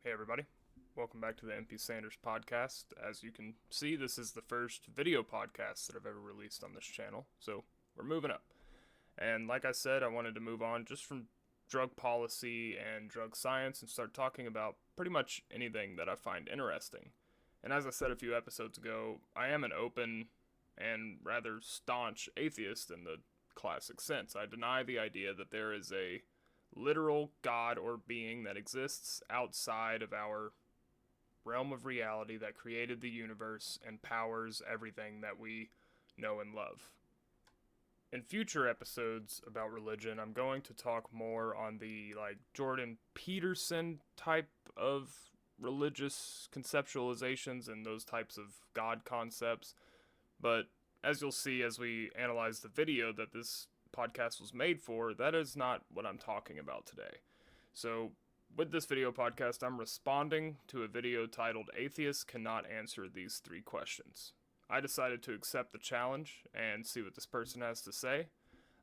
Hey everybody, welcome back to the MP Sanders podcast. As you can see, this is the first video podcast that I've ever released on this channel, so we're moving up. And like I said, I wanted to move on just from drug policy and drug science and start talking about pretty much anything that I find interesting. And as I said a few episodes ago, I am an open and rather staunch atheist in the classic sense. I deny the idea that there is a literal God or being that exists outside of our realm of reality that created the universe and powers everything that we know and love. In future episodes about religion, I'm going to talk more on the Jordan Peterson type of religious conceptualizations and those types of God concepts. But as you'll see as we analyze the video that this podcast was made for, that is not what I'm talking about today. So with this video podcast, I'm responding to a video titled Atheists Cannot Answer These Three Questions. I decided to accept the challenge and see what this person has to say.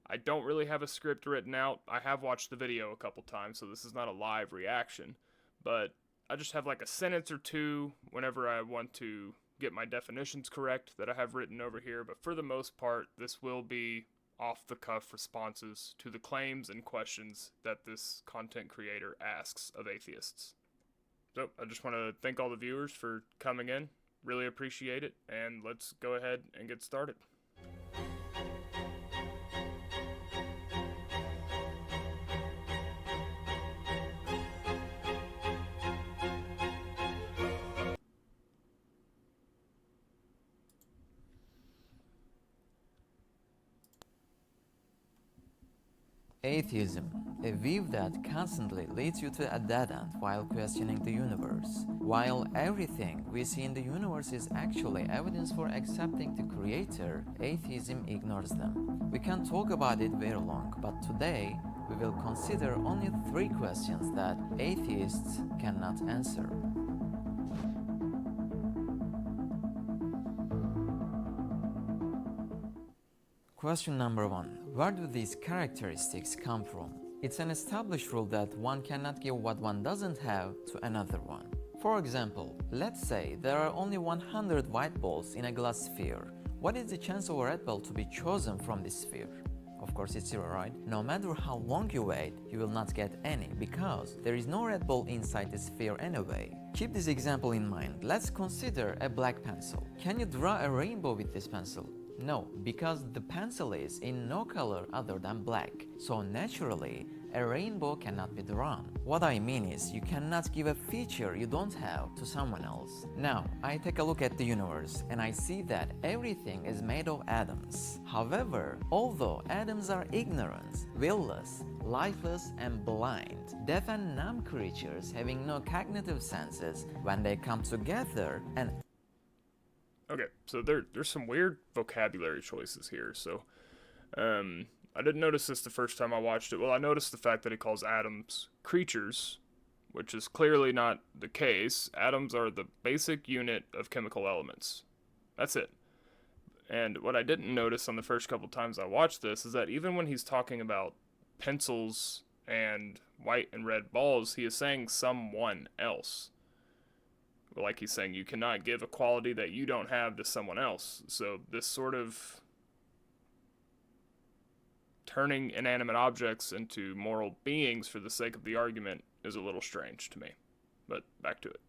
I don't really have a script written out. I have watched the video a couple times, so this is not a live reaction, but I just have like a sentence or two whenever I want to get my definitions correct that I have written over here, but for the most part, this will be off-the-cuff responses to the claims and questions that this content creator asks of atheists. So I just want to thank all the viewers for coming in. Really appreciate it, and let's go ahead and get started. Atheism, a view that constantly leads you to a dead end while questioning the universe. While everything we see in the universe is actually evidence for accepting the Creator, atheism ignores them. We can talk about it very long, but today we will consider only three questions that atheists cannot answer. Question number 1. Where do these characteristics come from? It's an established rule that one cannot give what one doesn't have to another one. For example, let's say there are only 100 white balls in a glass sphere. What is the chance of a red ball to be chosen from this sphere? Of course it's zero, right? No matter how long you wait, you will not get any because there is no red ball inside the sphere anyway. Keep this example in mind. Let's consider a black pencil. Can you draw a rainbow with this pencil? No, because the pencil is in no color other than black, so naturally a rainbow cannot be drawn. What I mean is, you cannot give a feature you don't have to someone else. Now, I take a look at the universe and I see that everything is made of atoms. However, although atoms are ignorant, willless, lifeless and blind, deaf and numb creatures having no cognitive senses, when they come together and Okay, so there's some weird vocabulary choices here. So, I didn't notice this the first time I watched it. Well, I noticed the fact that he calls atoms creatures, which is clearly not the case. Atoms are the basic unit of chemical elements. That's it. And what I didn't notice on the first couple times I watched this is that even when he's talking about pencils and white and red balls, he is saying someone else. Like he's saying, you cannot give a quality that you don't have to someone else. So this sort of turning inanimate objects into moral beings for the sake of the argument is a little strange to me. But back to it.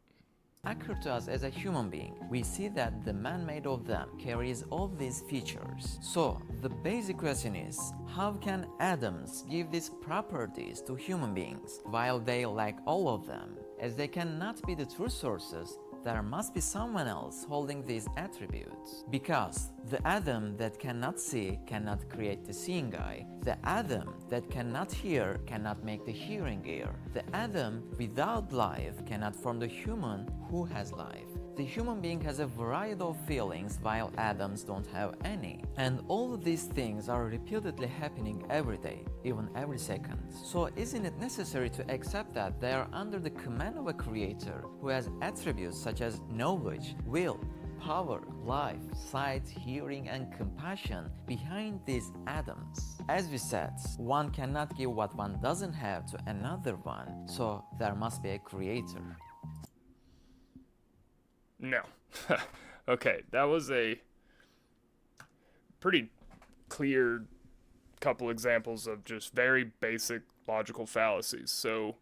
occur to us as a human being, we see that the man made of them carries all these features. So the basic question is, how can atoms give these properties to human beings while they lack all of them? As they cannot be the true sources, there must be someone else holding these attributes. Because the atom that cannot see cannot create the seeing eye. The atom that cannot hear cannot make the hearing ear. The atom without life cannot form the human who has life. The human being has a variety of feelings while atoms don't have any. And all of these things are repeatedly happening every day, even every second. So isn't it necessary to accept that they are under the command of a creator who has attributes such as knowledge, will, power, life, sight, hearing, and compassion behind these atoms? As we said, one cannot give what one doesn't have to another one, so there must be a creator. No. Okay, that was a pretty clear couple examples of just very basic logical fallacies. So,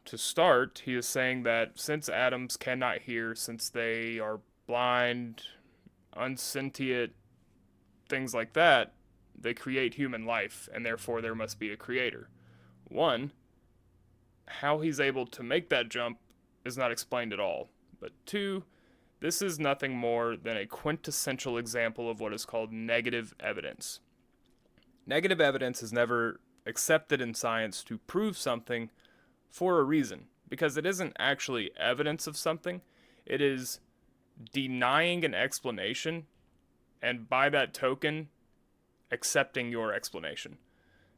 to start, he is saying that since atoms cannot hear, since they are blind, unsentient, things like that, they create human life, and therefore there must be a creator. One, how he's able to make that jump is not explained at all. But two, this is nothing more than a quintessential example of what is called negative evidence. Negative evidence is never accepted in science to prove something for a reason, because it isn't actually evidence of something, it is denying an explanation, and by that token, accepting your explanation.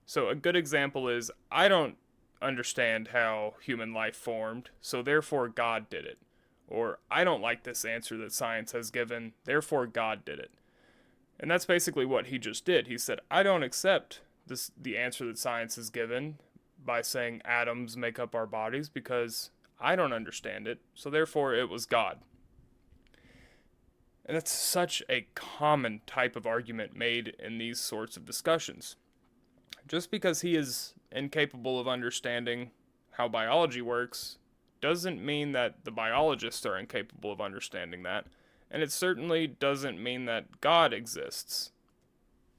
So, a good example is I don't understand how human life formed, so therefore God did it. Or I don't like this answer that science has given, therefore God did it. And that's basically what he just did. He said, I don't accept the answer that science has given by saying atoms make up our bodies because I don't understand it, so therefore it was God. And that's such a common type of argument made in these sorts of discussions. Just because he is incapable of understanding how biology works doesn't mean that the biologists are incapable of understanding that, and it certainly doesn't mean that God exists.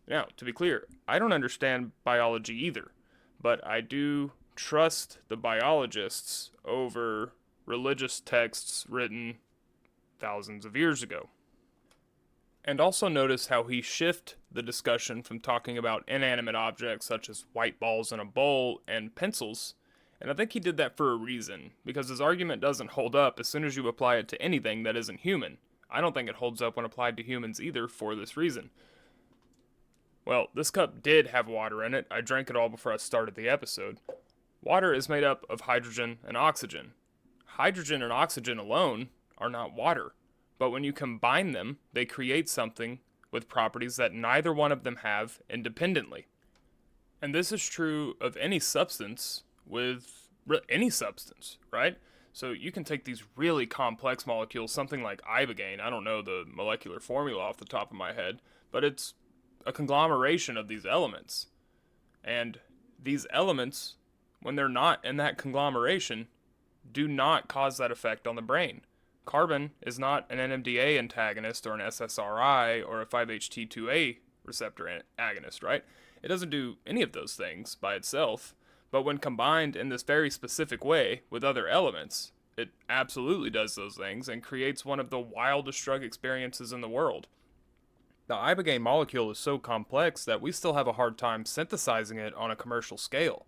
Now, to be clear, I don't understand biology either, but I do trust the biologists over religious texts written thousands of years ago. And also notice how he shifted the discussion from talking about inanimate objects such as white balls in a bowl and pencils, and I think he did that for a reason, because his argument doesn't hold up as soon as you apply it to anything that isn't human. I don't think it holds up when applied to humans either for this reason. Well, this cup did have water in it. I drank it all before I started the episode. Water is made up of hydrogen and oxygen. Hydrogen and oxygen alone are not water, but when you combine them, they create something with properties that neither one of them have independently. And this is true of any substance with any substance, right? So you can take these really complex molecules, something like ibogaine. I don't know the molecular formula off the top of my head, but it's a conglomeration of these elements. And these elements, when they're not in that conglomeration, do not cause that effect on the brain. Carbon is not an NMDA antagonist or an SSRI or a 5-HT2A receptor agonist, right? It doesn't do any of those things by itself, but when combined in this very specific way with other elements, it absolutely does those things and creates one of the wildest drug experiences in the world. The ibogaine molecule is so complex that we still have a hard time synthesizing it on a commercial scale.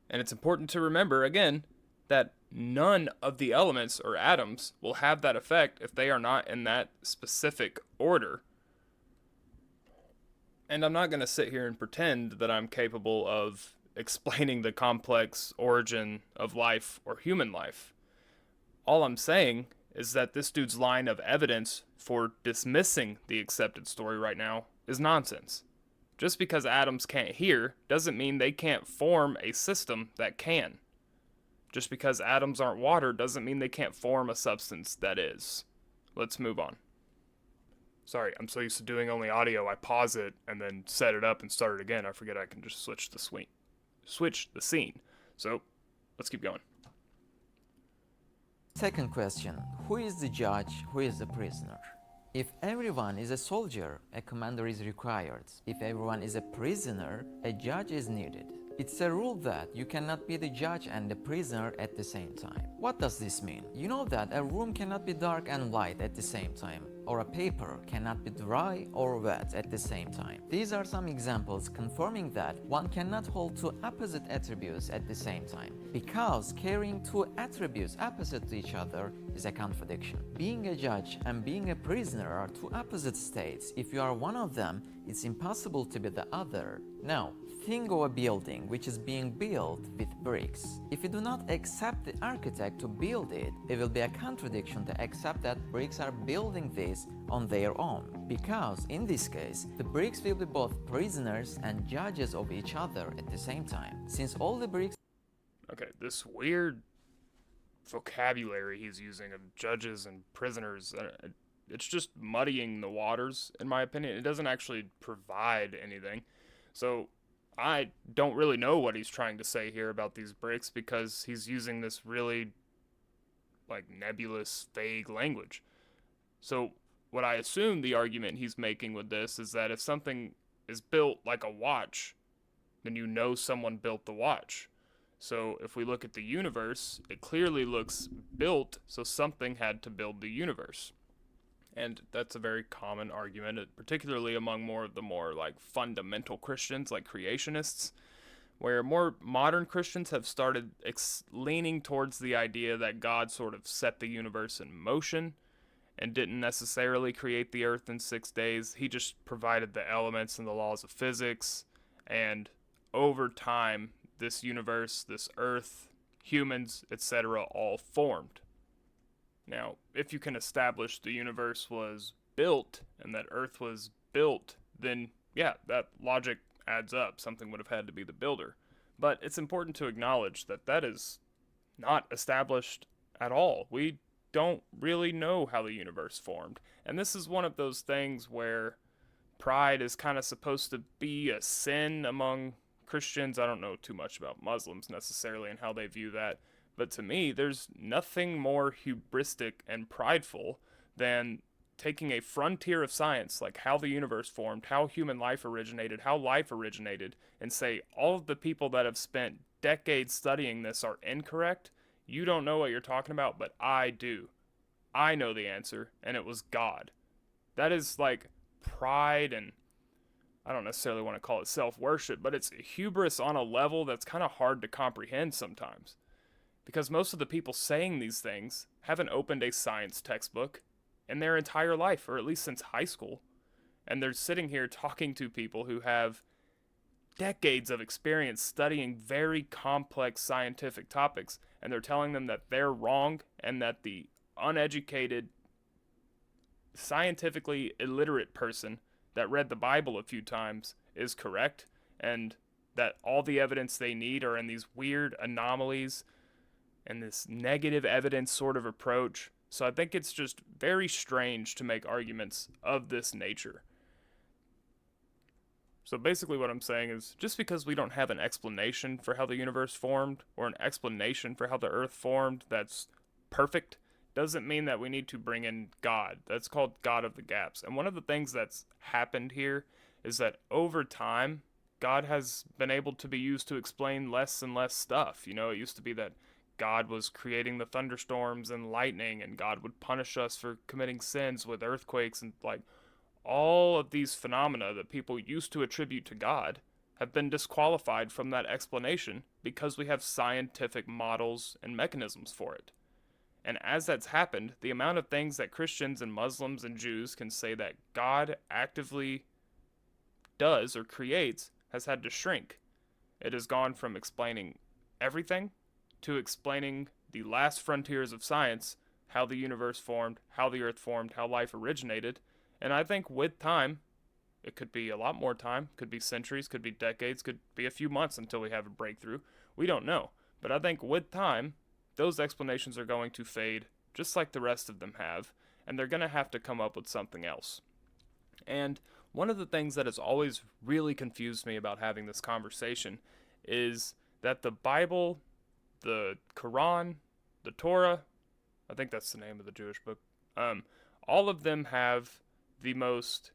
And it's important to remember, again, that none of the elements or atoms will have that effect if they are not in that specific order. And I'm not going to sit here and pretend that I'm capable of explaining the complex origin of life or human life. All I'm saying is that this dude's line of evidence for dismissing the accepted story right now is nonsense. Just because atoms can't hear doesn't mean they can't form a system that can. Just because atoms aren't water doesn't mean they can't form a substance that is. Let's move on. Sorry, I'm so used to doing only audio, I pause it and then set it up and start it again. I forget I can just switch the scene. So, let's keep going. Second question, who is the judge, who is the prisoner? If everyone is a soldier, a commander is required. If everyone is a prisoner, a judge is needed. It's a rule that you cannot be the judge and the prisoner at the same time. What does this mean? You know that a room cannot be dark and light at the same time, or a paper cannot be dry or wet at the same time. These are some examples confirming that one cannot hold two opposite attributes at the same time, because carrying two attributes opposite to each other is a contradiction. Being a judge and being a prisoner are two opposite states. If you are one of them, it's impossible to be the other. Now, think of a building which is being built with bricks. If you do not accept the architect to build it, it will be a contradiction to accept that bricks are building this on their own. Because in this case, the bricks will be both prisoners and judges of each other at the same time. Since all the bricks... Okay, this weird vocabulary he's using of judges and prisoners. It's just muddying the waters, in my opinion. It doesn't actually provide anything. So I don't really know what he's trying to say here about these bricks because he's using this really like nebulous, vague language. So what I assume the argument he's making with this is that if something is built like a watch, then you know someone built the watch. So if we look at the universe, it clearly looks built, so something had to build the universe. And that's a very common argument, particularly among more of the more like fundamental Christians, like creationists, where more modern Christians have started leaning towards the idea that God sort of set the universe in motion and didn't necessarily create the earth in 6 days. He just provided the elements and the laws of physics, and over time, this universe, this earth, humans, etc., all formed. Now, if you can establish the universe was built and that earth was built, then yeah, that logic adds up. Something would have had to be the builder. But it's important to acknowledge that that is not established at all. We don't really know how the universe formed. And this is one of those things where pride is kind of supposed to be a sin among Christians. I don't know too much about Muslims necessarily and how they view that. But to me, there's nothing more hubristic and prideful than taking a frontier of science, like how the universe formed, how human life originated, how life originated, and say all of the people that have spent decades studying this are incorrect. You don't know what you're talking about, but I do. I know the answer, and it was God. That is like pride, and I don't necessarily want to call it self-worship, but it's hubris on a level that's kind of hard to comprehend sometimes. Because most of the people saying these things haven't opened a science textbook in their entire life, or at least since high school. And they're sitting here talking to people who have decades of experience studying very complex scientific topics, and they're telling them that they're wrong and that the uneducated, scientifically illiterate person that read the Bible a few times is correct, and that all the evidence they need are in these weird anomalies and this negative evidence sort of approach. So I think it's just very strange to make arguments of this nature. So basically what I'm saying is, just because we don't have an explanation for how the universe formed, or an explanation for how the earth formed that's perfect, doesn't mean that we need to bring in God. That's called God of the gaps. And one of the things that's happened here is that over time, God has been able to be used to explain less and less stuff. You know, it used to be that God was creating the thunderstorms and lightning, and God would punish us for committing sins with earthquakes, and like all of these phenomena that people used to attribute to God have been disqualified from that explanation because we have scientific models and mechanisms for it. And as that's happened, the amount of things that Christians and Muslims and Jews can say that God actively does or creates has had to shrink. It has gone from explaining everything to explaining the last frontiers of science, how the universe formed, how the earth formed, how life originated. And I think with time, it could be a lot more time, could be centuries, could be decades, could be a few months until we have a breakthrough. We don't know. But I think with time, those explanations are going to fade just like the rest of them have, and they're going to have to come up with something else. And one of the things that has always really confused me about having this conversation is that the Bible, the Quran, the Torah, I think that's the name of the Jewish book, all of them have the most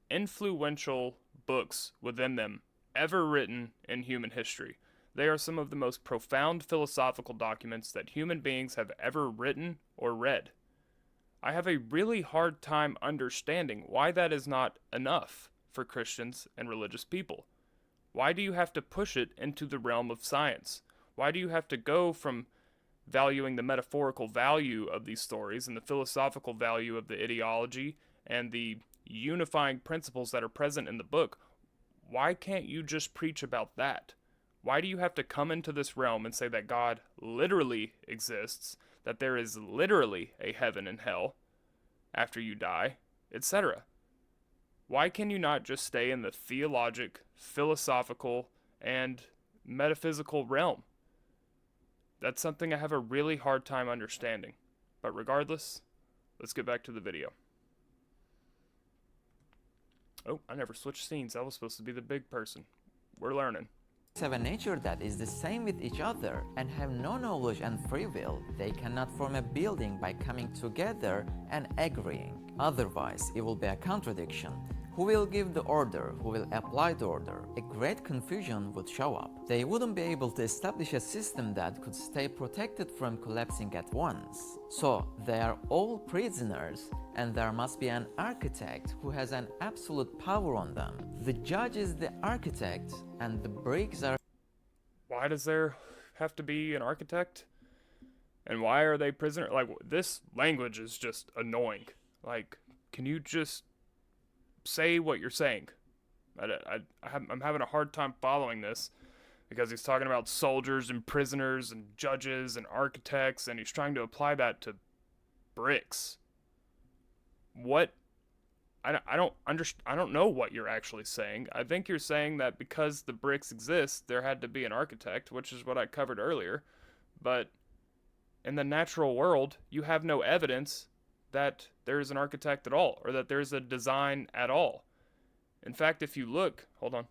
influential books within them ever written in human history. They are some of the most profound philosophical documents that human beings have ever written or read. I have a really hard time understanding why that is not enough for Christians and religious people. Why do you have to push it into the realm of science? Why do you have to go from valuing the metaphorical value of these stories and the philosophical value of the ideology and the unifying principles that are present in the book? Why can't you just preach about that? Why do you have to come into this realm and say that God literally exists, that there is literally a heaven and hell after you die, etc.? Why can you not just stay in the theologic, philosophical, and metaphysical realm? that's something I have a really hard time understanding. But regardless, let's get back to the video. Oh, I never switched scenes. I was supposed to be the big person. We're learning. Have a nature that is the same with each other and have no knowledge and free will, they cannot form a building by coming together and agreeing. Otherwise, it will be a contradiction. Who will give the order? Who will apply the order? A great confusion would show up. They wouldn't be able to establish a system that could stay protected from collapsing at once. So, they are all prisoners, and there must be an architect who has an absolute power on them. The judge is the architect, and the bricks are... Why does there have to be an architect? And why are they prisoners? Like, this language is just annoying. Like, can you just say what you're saying? I'm having a hard time following this because he's talking about soldiers and prisoners and judges and architects, and he's trying to apply that to bricks. What? I don't know what you're actually saying. I think you're saying that because the bricks exist, there had to be an architect, which is what I covered earlier. But in the natural world, you have no evidence that there's an architect at all, or that there's a design at all. In fact, if you look, hold on.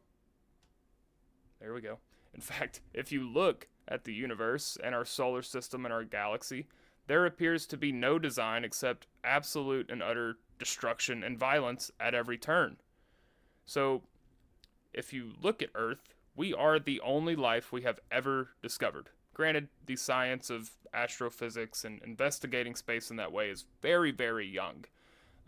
There we go. In fact, if you look at the universe and our solar system and our galaxy, there appears to be no design except absolute and utter destruction and violence at every turn. So, if you look at Earth, we are the only life we have ever discovered. Granted, the science of astrophysics and investigating space in that way is very, very young.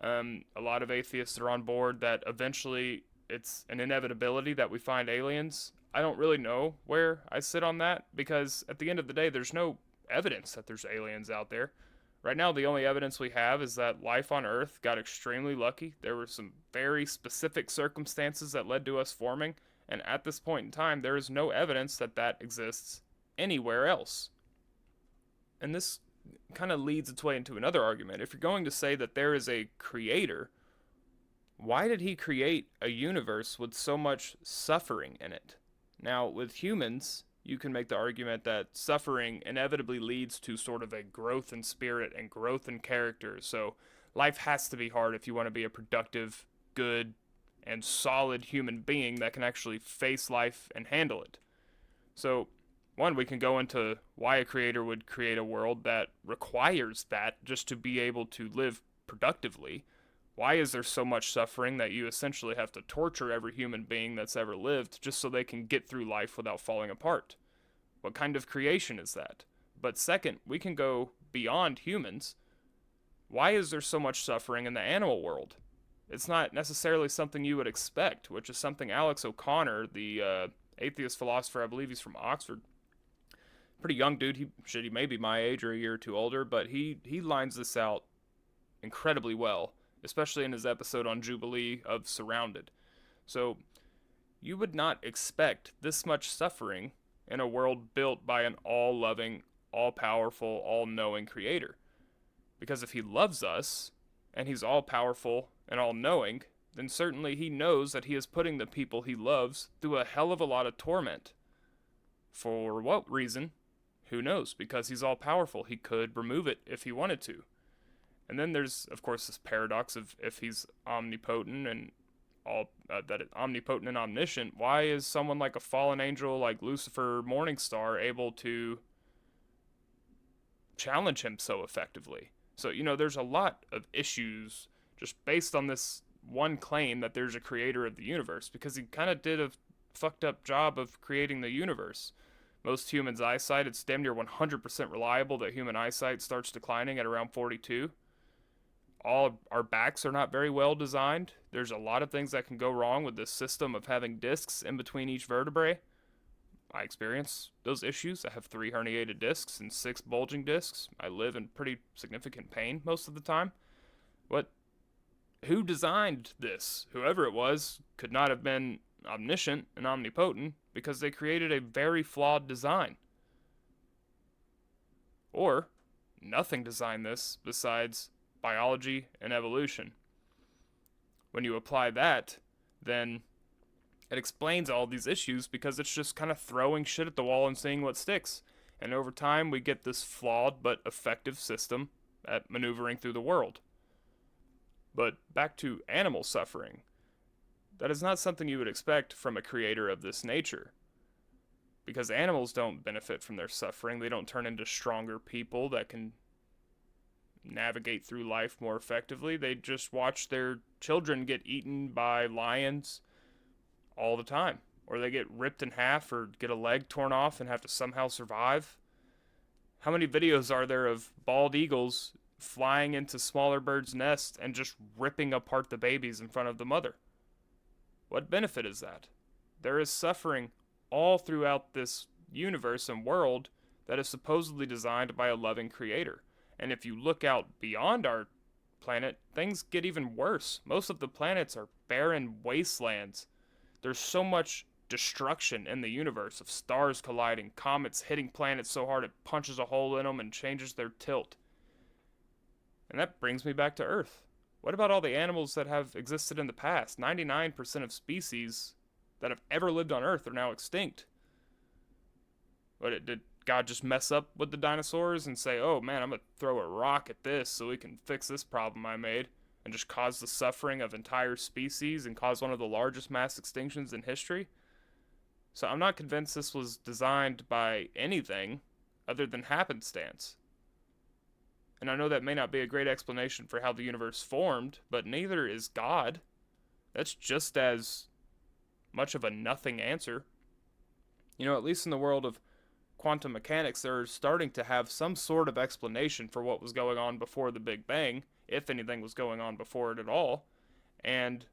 A lot of atheists are on board that eventually it's an inevitability that we find aliens. I don't really know where I sit on that, because at the end of the day, there's no evidence that there's aliens out there. Right now, the only evidence we have is that life on Earth got extremely lucky. There were some very specific circumstances that led to us forming, and at this point in time, there is no evidence that that exists anywhere else. And this kind of leads its way into another argument. If you're going to say that there is a creator, why did he create a universe with so much suffering in it? Now, with humans, you can make the argument that suffering inevitably leads to sort of a growth in spirit and growth in character. So life has to be hard if you want to be a productive, good, and solid human being that can actually face life and handle it. So, one, we can go into why a creator would create a world that requires that just to be able to live productively. Why is there so much suffering that you essentially have to torture every human being that's ever lived just so they can get through life without falling apart? What kind of creation is that? But second, we can go beyond humans. Why is there so much suffering in the animal world? It's not necessarily something you would expect, which is something Alex O'Connor, the atheist philosopher, I believe he's from Oxford, pretty young dude, he may be my age or a year or two older, but he lines this out incredibly well, especially in his episode on Jubilee of Surrounded. So, you would not expect this much suffering in a world built by an all-loving, all-powerful, all-knowing creator. Because if he loves us, and he's all-powerful and all-knowing, then certainly he knows that he is putting the people he loves through a hell of a lot of torment. For what reason? Who knows? Because he's all-powerful. He could remove it if he wanted to. And then there's, of course, this paradox of if he's omnipotent and omnipotent and omniscient, why is someone like a fallen angel like Lucifer Morningstar able to challenge him so effectively? So, there's a lot of issues just based on this one claim that there's a creator of the universe, because he kind of did a fucked up job of creating the universe. Most humans' eyesight, it's damn near 100% reliable that human eyesight starts declining at around 42. All our backs are not very well designed. There's a lot of things that can go wrong with this system of having discs in between each vertebrae. I experience those issues. I have 3 herniated discs and 6 bulging discs. I live in pretty significant pain most of the time. Who designed this? Whoever it was could not have been omniscient and omnipotent, because they created a very flawed design. Or, nothing designed this besides biology and evolution. When you apply that, then it explains all these issues, because it's just kind of throwing shit at the wall and seeing what sticks. And over time, we get this flawed but effective system at maneuvering through the world. But back to animal suffering. That is not something you would expect from a creator of this nature. Because animals don't benefit from their suffering. They don't turn into stronger people that can navigate through life more effectively. They just watch their children get eaten by lions all the time. Or they get ripped in half or get a leg torn off and have to somehow survive. How many videos are there of bald eagles flying into smaller birds' nests and just ripping apart the babies in front of the mother? What benefit is that? There is suffering all throughout this universe and world that is supposedly designed by a loving creator. And if you look out beyond our planet, things get even worse. Most of the planets are barren wastelands. There's so much destruction in the universe of stars colliding, comets hitting planets so hard it punches a hole in them and changes their tilt. And that brings me back to Earth. What about all the animals that have existed in the past? 99% of species that have ever lived on Earth are now extinct. But did God just mess up with the dinosaurs and say, oh man, I'm going to throw a rock at this so we can fix this problem I made, and just cause the suffering of entire species and cause one of the largest mass extinctions in history? So I'm not convinced this was designed by anything other than happenstance. And I know that may not be a great explanation for how the universe formed, but neither is God. That's just as much of a nothing answer. You know, at least in the world of quantum mechanics, they're starting to have some sort of explanation for what was going on before the Big Bang, if anything was going on before it at all. And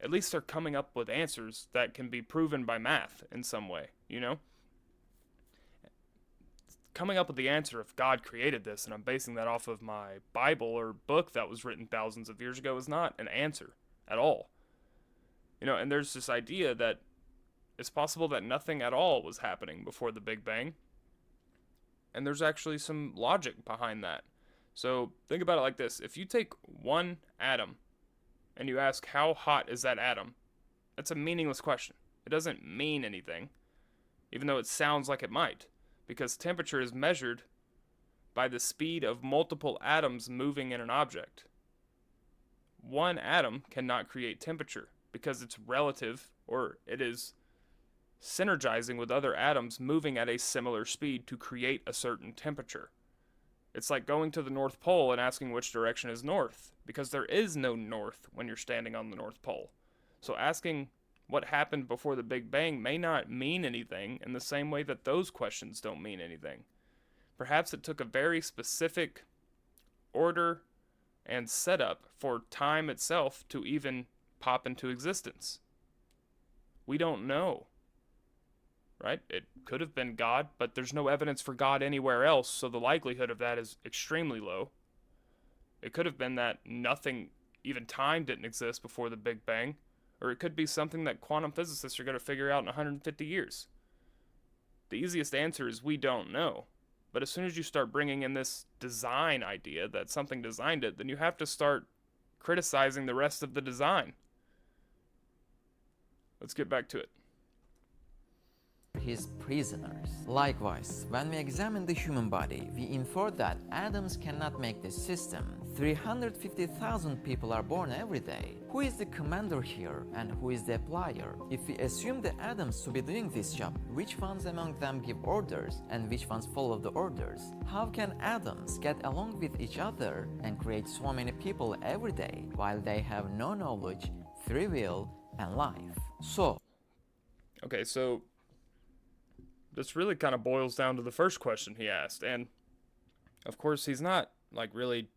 at least they're coming up with answers that can be proven by math in some way, you know? Coming up with the answer if God created this, and I'm basing that off of my Bible or book that was written thousands of years ago, is not an answer at all. You know, and there's this idea that it's possible that nothing at all was happening before the Big Bang. And there's actually some logic behind that. So think about it like this. If you take one atom and you ask how hot is that atom, that's a meaningless question. It doesn't mean anything, even though it sounds like it might, because temperature is measured by the speed of multiple atoms moving in an object. One atom cannot create temperature because it's relative, or it is synergizing with other atoms moving at a similar speed to create a certain temperature. It's like going to the North Pole and asking which direction is north, because there is no north when you're standing on the North Pole. So asking what happened before the Big Bang may not mean anything in the same way that those questions don't mean anything. Perhaps it took a very specific order and setup for time itself to even pop into existence. We don't know. Right? It could have been God, but there's no evidence for God anywhere else, so the likelihood of that is extremely low. It could have been that nothing, even time, didn't exist before the Big Bang, or it could be something that quantum physicists are going to figure out in 150 years. The easiest answer is we don't know. But as soon as you start bringing in this design idea that something designed it, then you have to start criticizing the rest of the design. Let's get back to it. His prisoners. Likewise, when we examine the human body, we infer that atoms cannot make this system. 350,000 people are born every day. Who is the commander here and who is the applier? If we assume the atoms to be doing this job, which ones among them give orders and which ones follow the orders? How can atoms get along with each other and create so many people every day while they have no knowledge, free will, and life? Okay, so this really kind of boils down to the first question he asked, and of course he's not like really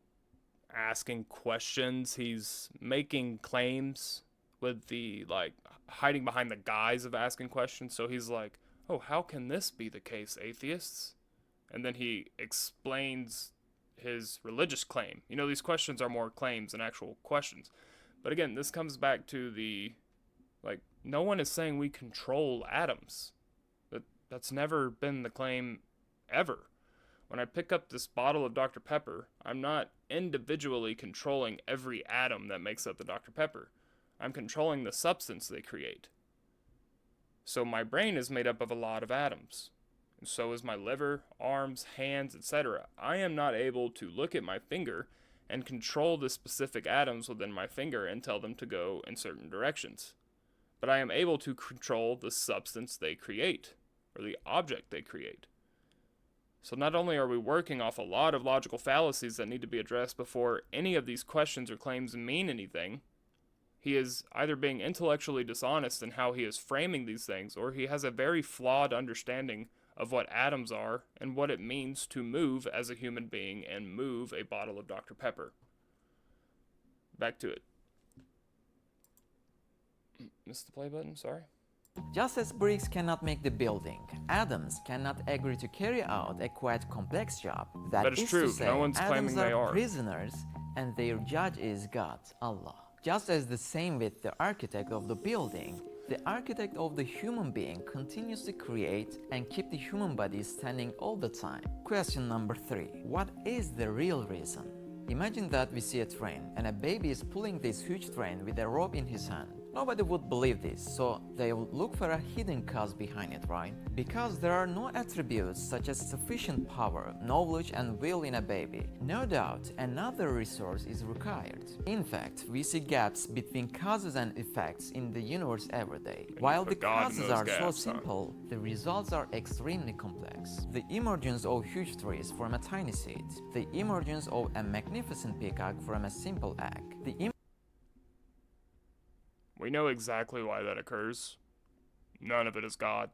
asking questions, he's making claims with the like hiding behind the guise of asking questions. So he's like, oh, how can this be the case, atheists? And then he explains his religious claim. You know, these questions are more claims than actual questions. But again, this comes back to the like, no one is saying we control atoms. That's never been the claim ever. When I pick up this bottle of Dr. Pepper, I'm not individually controlling every atom that makes up the Dr. Pepper. I'm controlling the substance they create. So my brain is made up of a lot of atoms. and so is my liver, arms, hands, etc. I am not able to look at my finger and control the specific atoms within my finger and tell them to go in certain directions. But I am able to control the substance they create, or the object they create. So not only are we working off a lot of logical fallacies that need to be addressed before any of these questions or claims mean anything, he is either being intellectually dishonest in how he is framing these things, or he has a very flawed understanding of what atoms are and what it means to move as a human being and move a bottle of Dr. Pepper. Back to it. Missed the play button, sorry. Just as bricks cannot make the building, atoms cannot agree to carry out a quite complex job. That is true. To say, no one's claiming they are prisoners, and their judge is God, Allah. Just as the same with the architect of the building, the architect of the human being continues to create and keep the human body standing all the time. Question number 3. What is the real reason? Imagine that we see a train and a baby is pulling this huge train with a rope in his hand. Nobody would believe this, so they would look for a hidden cause behind it, right? Because there are no attributes such as sufficient power, knowledge, and will in a baby. No doubt, another resource is required. In fact, we see gaps between causes and effects in the universe every day. While the causes are so simple, the results are extremely complex. The emergence of huge trees from a tiny seed, the emergence of a magnificent peacock from a simple egg, we know exactly why that occurs. None of it is God.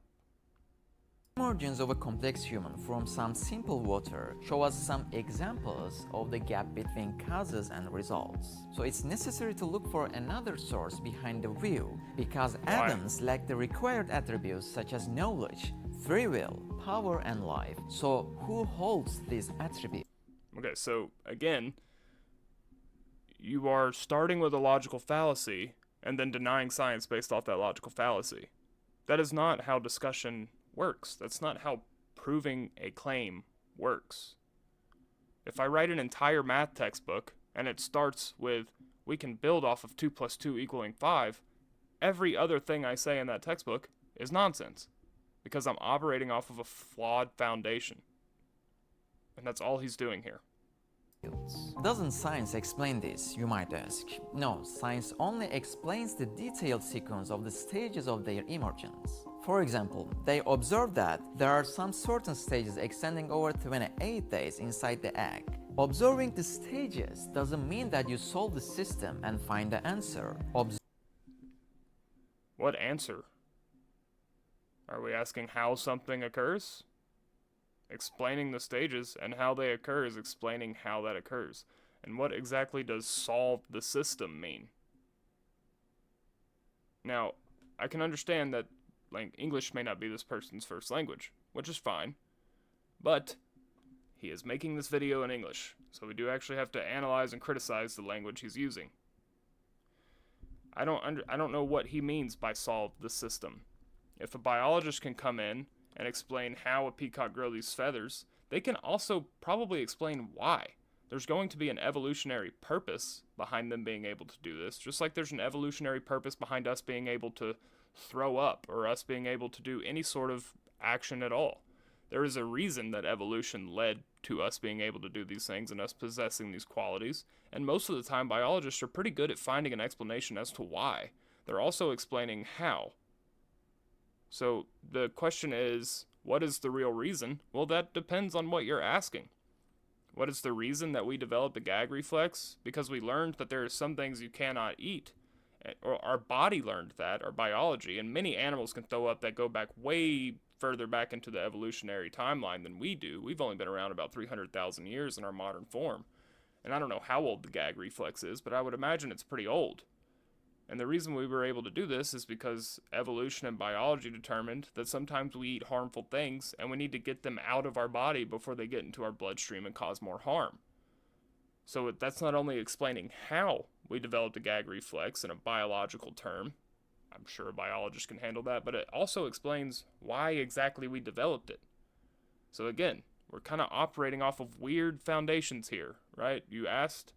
Emergence of a complex human from some simple water show us some examples of the gap between causes and results. So it's necessary to look for another source behind the wheel, because atoms lack the required attributes such as knowledge, free will, power, and life. So who holds these attributes? Okay, so again, you are starting with a logical fallacy and then denying science based off that logical fallacy. That is not how discussion works. That's not how proving a claim works. If I write an entire math textbook and it starts with, we can build off of 2 + 2 = 5, every other thing I say in that textbook is nonsense, because I'm operating off of a flawed foundation. And that's all he's doing here. Doesn't science explain this, you might ask? No, science only explains the detailed sequence of the stages of their emergence. For example, they observe that there are some certain stages extending over 28 days inside the egg. Observing the stages doesn't mean that you solve the system and find the answer. What answer? Are we asking how something occurs? Explaining the stages and how they occur is explaining how that occurs. And what exactly does solve the system mean? Now, I can understand that English may not be this person's first language, which is fine, but he is making this video in English, so we do actually have to analyze and criticize the language he's using. I don't know what he means by solve the system. If a biologist can come in and explain how a peacock grows these feathers, they can also probably explain why. There's going to be an evolutionary purpose behind them being able to do this, just like there's an evolutionary purpose behind us being able to throw up or us being able to do any sort of action at all. There is a reason that evolution led to us being able to do these things and us possessing these qualities, and most of the time biologists are pretty good at finding an explanation as to why. They're also explaining how. So the question is, what is the real reason? Well, that depends on what you're asking. What is the reason that we developed the gag reflex? Because we learned that there are some things you cannot eat. Or our body learned that, our biology, and many animals can throw up that go back way further back into the evolutionary timeline than we do. We've only been around about 300,000 years in our modern form. And I don't know how old the gag reflex is, but I would imagine it's pretty old. And the reason we were able to do this is because evolution and biology determined that sometimes we eat harmful things and we need to get them out of our body before they get into our bloodstream and cause more harm. So that's not only explaining how we developed a gag reflex in a biological term, I'm sure a biologist can handle that, but it also explains why exactly we developed it. So again, we're kind of operating off of weird foundations here, right? You asked,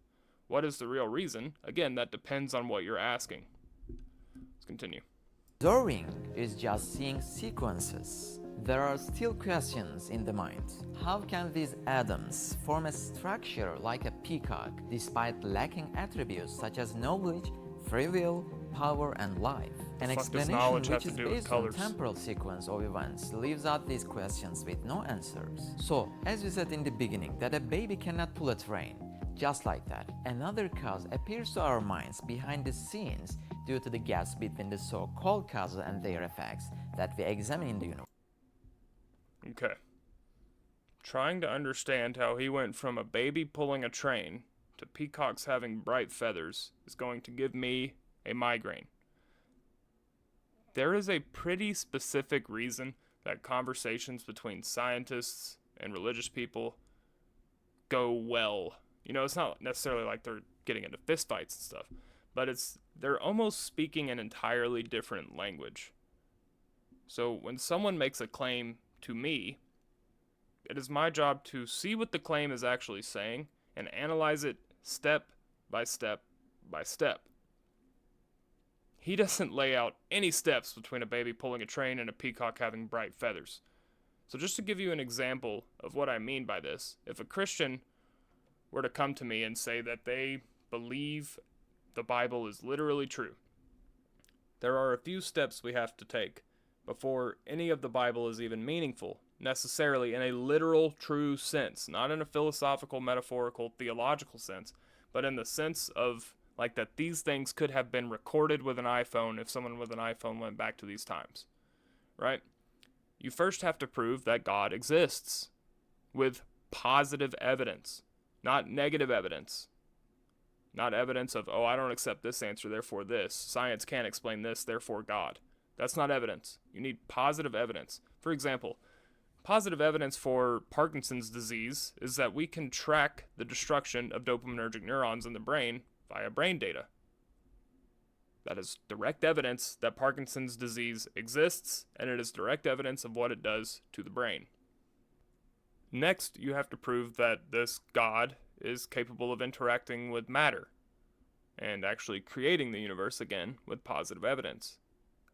what is the real reason? Again, that depends on what you're asking. Let's continue. Observing is just seeing sequences. there are still questions in the mind. How can these atoms form a structure like a peacock despite lacking attributes such as knowledge, free will, power, and life? An explanation which is based on temporal sequence of events leaves out these questions with no answers. So, as we said in the beginning, that a baby cannot pull a train. Just like that, another cause appears to our minds behind the scenes due to the gaps between the so-called causes and their effects that we examine in the universe. Okay. Trying to understand how he went from a baby pulling a train to peacocks having bright feathers is going to give me a migraine. There is a pretty specific reason that conversations between scientists and religious people go well. You know, it's not necessarily like they're getting into fistfights and stuff, but they're almost speaking an entirely different language. So when someone makes a claim to me, it is my job to see what the claim is actually saying and analyze it step by step by step. He doesn't lay out any steps between a baby pulling a train and a peacock having bright feathers. So just to give you an example of what I mean by this, if a Christian were to come to me and say that they believe the Bible is literally true, there are a few steps we have to take before any of the Bible is even meaningful, necessarily in a literal, true sense, not in a philosophical, metaphorical, theological sense, but in the sense of like that these things could have been recorded with an iPhone if someone with an iPhone went back to these times, right? You first have to prove that God exists with positive evidence, not negative evidence. Not evidence of, oh, I don't accept this answer, therefore this. Science can't explain this, therefore God. That's not evidence. You need positive evidence. For example, positive evidence for Parkinson's disease is that we can track the destruction of dopaminergic neurons in the brain via brain data. That is direct evidence that Parkinson's disease exists, and it is direct evidence of what it does to the brain. Next, you have to prove that this God is capable of interacting with matter and actually creating the universe again with positive evidence.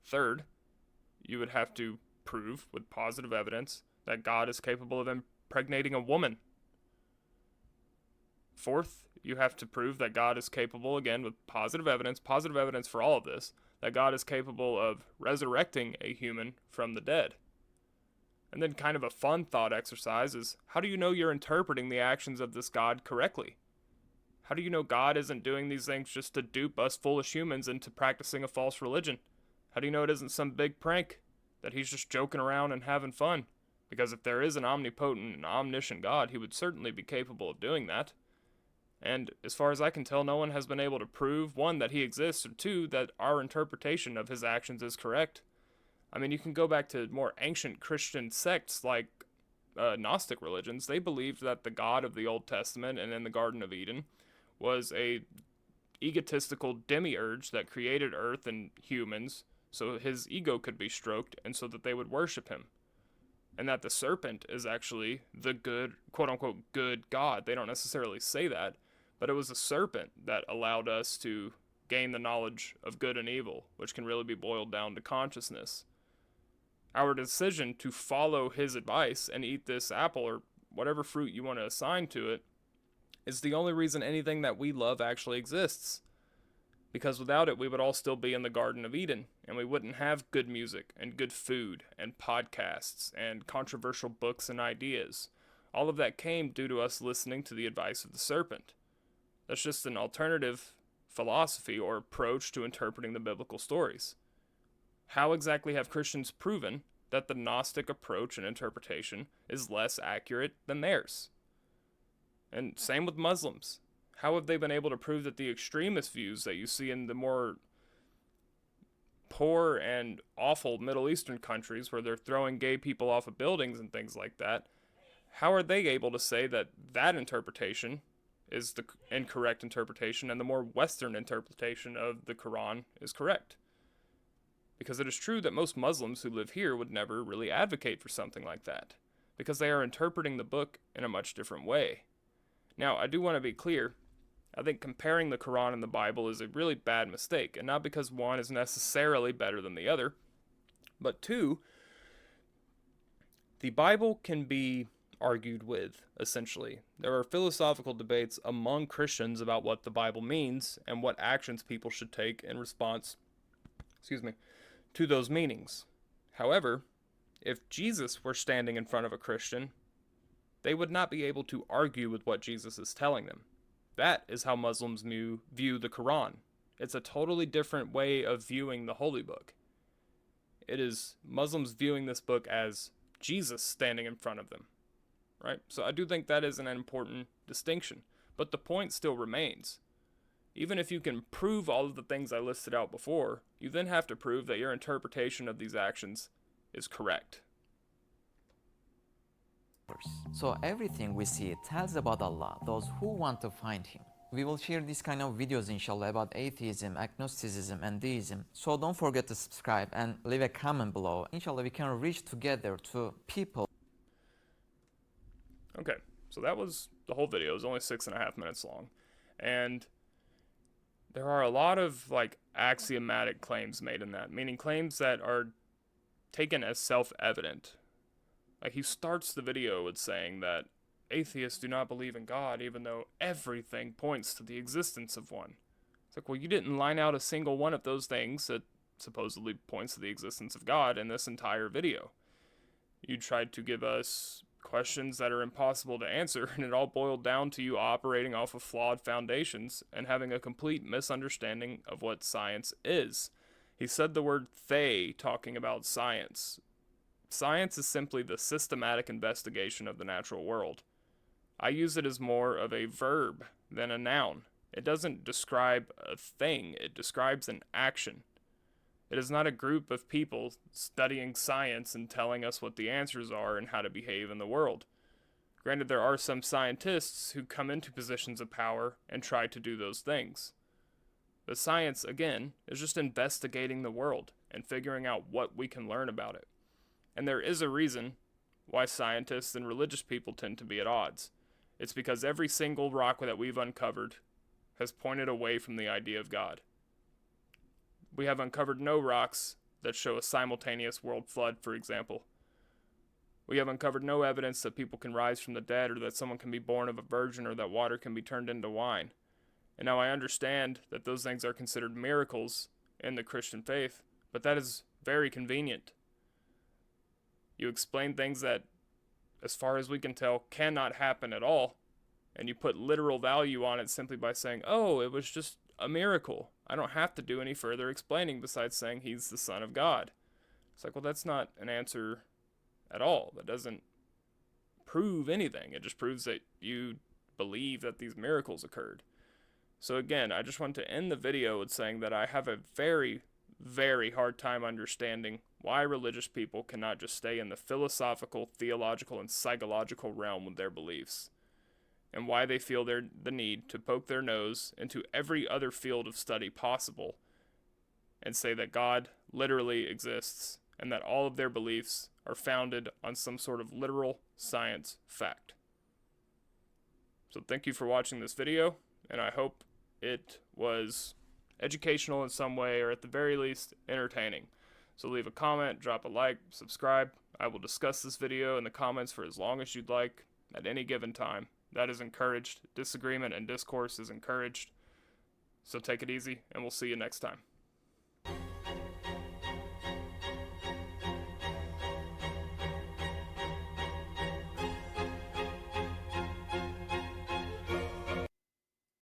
Third, you would have to prove with positive evidence that God is capable of impregnating a woman. Fourth, you have to prove that God is capable, again with positive evidence for all of this, that God is capable of resurrecting a human from the dead. And then kind of a fun thought exercise is, how do you know you're interpreting the actions of this God correctly? How do you know God isn't doing these things just to dupe us foolish humans into practicing a false religion? How do you know it isn't some big prank, that he's just joking around and having fun? Because if there is an omnipotent and omniscient God, he would certainly be capable of doing that. And as far as I can tell, no one has been able to prove, one, that he exists, or two, that our interpretation of his actions is correct. I mean, you can go back to more ancient Christian sects like Gnostic religions. They believed that the God of the Old Testament and in the Garden of Eden was a egotistical demiurge that created earth and humans so his ego could be stroked and so that they would worship him. And that the serpent is actually the good, quote-unquote, good God. They don't necessarily say that, but it was a serpent that allowed us to gain the knowledge of good and evil, which can really be boiled down to consciousness. Our decision to follow his advice and eat this apple or whatever fruit you want to assign to it is the only reason anything that we love actually exists. Because without it, we would all still be in the Garden of Eden, and we wouldn't have good music and good food and podcasts and controversial books and ideas. All of that came due to us listening to the advice of the serpent. That's just an alternative philosophy or approach to interpreting the biblical stories. How exactly have Christians proven that the Gnostic approach and interpretation is less accurate than theirs? And same with Muslims. How have they been able to prove that the extremist views that you see in the more poor and awful Middle Eastern countries where they're throwing gay people off of buildings and things like that, how are they able to say that that interpretation is the incorrect interpretation and the more Western interpretation of the Quran is correct? Because it is true that most Muslims who live here would never really advocate for something like that, because they are interpreting the book in a much different way. Now, I do want to be clear. I think comparing the Quran and the Bible is a really bad mistake, and not because one is necessarily better than the other, but two, the Bible can be argued with, essentially. There are philosophical debates among Christians about what the Bible means and what actions people should take in response, to those meanings. However, if Jesus were standing in front of a Christian, they would not be able to argue with what Jesus is telling them. That is how Muslims view the Quran. It's a totally different way of viewing the Holy Book. It is Muslims viewing this book as Jesus standing in front of them, right? So I do think that is an important distinction, but the point still remains. Even if you can prove all of the things I listed out before, you then have to prove that your interpretation of these actions is correct. So everything we see tells about Allah, those who want to find Him. We will share this kind of videos inshallah about atheism, agnosticism and deism. So don't forget to subscribe and leave a comment below. Inshallah we can reach together to people. Okay, so that was the whole video. It was only 6.5 minutes long. And there are a lot of axiomatic claims made in that, meaning claims that are taken as self-evident. He starts the video with saying that atheists do not believe in God, even though everything points to the existence of one. It's well, you didn't line out a single one of those things that supposedly points to the existence of God in this entire video. You tried to give us questions that are impossible to answer, and it all boiled down to you operating off of flawed foundations and having a complete misunderstanding of what science is. He said the word they, talking about science. Science is simply the systematic investigation of the natural world. I use it as more of a verb than a noun. It doesn't describe a thing, it describes an action. It is not a group of people studying science and telling us what the answers are and how to behave in the world. Granted, there are some scientists who come into positions of power and try to do those things. But science, again, is just investigating the world and figuring out what we can learn about it. And there is a reason why scientists and religious people tend to be at odds. It's because every single rock that we've uncovered has pointed away from the idea of God. We have uncovered no rocks that show a simultaneous world flood, for example. We have uncovered no evidence that people can rise from the dead, or that someone can be born of a virgin, or that water can be turned into wine. And now I understand that those things are considered miracles in the Christian faith, but that is very convenient. You explain things that, as far as we can tell, cannot happen at all, and you put literal value on it simply by saying, oh, it was just a miracle. I don't have to do any further explaining besides saying he's the Son of God. It's well, that's not an answer at all. That doesn't prove anything. It just proves that you believe that these miracles occurred. So again, I just want to end the video with saying that I have a very, very hard time understanding why religious people cannot just stay in the philosophical, theological, and psychological realm with their beliefs, and why they feel the need to poke their nose into every other field of study possible and say that God literally exists and that all of their beliefs are founded on some sort of literal science fact. So thank you for watching this video, and I hope it was educational in some way, or at the very least entertaining. So leave a comment, drop a like, subscribe. I will discuss this video in the comments for as long as you'd like at any given time. That is encouraged. Disagreement and discourse is encouraged. So take it easy, and we'll see you next time.